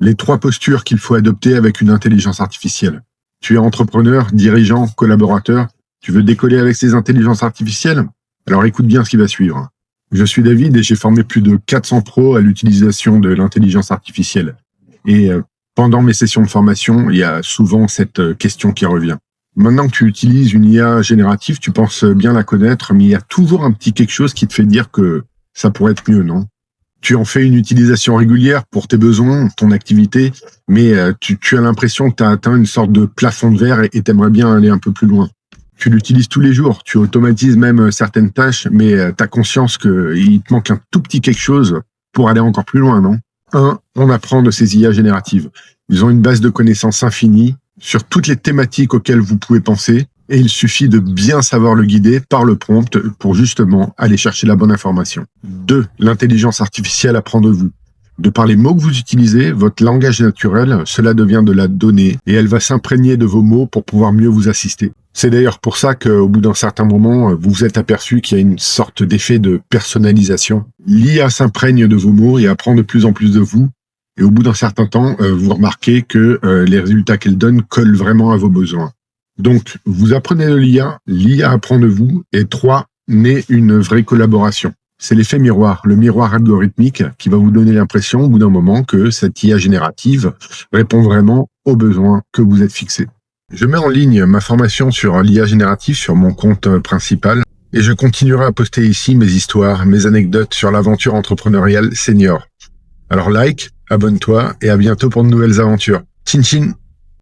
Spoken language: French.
Les 3 postures qu'il faut adopter avec une intelligence artificielle. Tu es entrepreneur, dirigeant, collaborateur. Tu veux décoller avec ces intelligences artificielles? Alors écoute bien ce qui va suivre. Je suis David et j'ai formé plus de 400 pros à l'utilisation de l'intelligence artificielle. Et pendant mes sessions de formation, il y a souvent cette question qui revient. Maintenant que tu utilises une IA générative, tu penses bien la connaître, mais il y a toujours un petit quelque chose qui te fait dire que ça pourrait être mieux, non? Tu en fais une utilisation régulière pour tes besoins, ton activité, mais tu as l'impression que tu as atteint une sorte de plafond de verre et tu aimerais bien aller un peu plus loin. Tu l'utilises tous les jours, tu automatises même certaines tâches, mais tu as conscience qu'il te manque un tout petit quelque chose pour aller encore plus loin, non? On apprend de ces IA génératives. Ils ont une base de connaissances infinie sur toutes les thématiques auxquelles vous pouvez penser, et il suffit de bien savoir le guider par le prompt pour justement aller chercher la bonne information. 2. L'intelligence artificielle apprend de vous. De par les mots que vous utilisez, votre langage naturel, cela devient de la donnée et elle va s'imprégner de vos mots pour pouvoir mieux vous assister. C'est d'ailleurs pour ça qu'au bout d'un certain moment, vous vous êtes aperçu qu'il y a une sorte d'effet de personnalisation. L'IA s'imprègne de vos mots et apprend de plus en plus de vous. Et au bout d'un certain temps, vous remarquez que les résultats qu'elle donne collent vraiment à vos besoins. Donc, vous apprenez de l'IA apprend de vous, et 3, naît une vraie collaboration. C'est l'effet miroir, le miroir algorithmique qui va vous donner l'impression au bout d'un moment que cette IA générative répond vraiment aux besoins que vous êtes fixés. Je mets en ligne ma formation sur l'IA générative sur mon compte principal et je continuerai à poster ici mes histoires, mes anecdotes sur l'aventure entrepreneuriale senior. Alors like, abonne-toi et à bientôt pour de nouvelles aventures. Chin chin!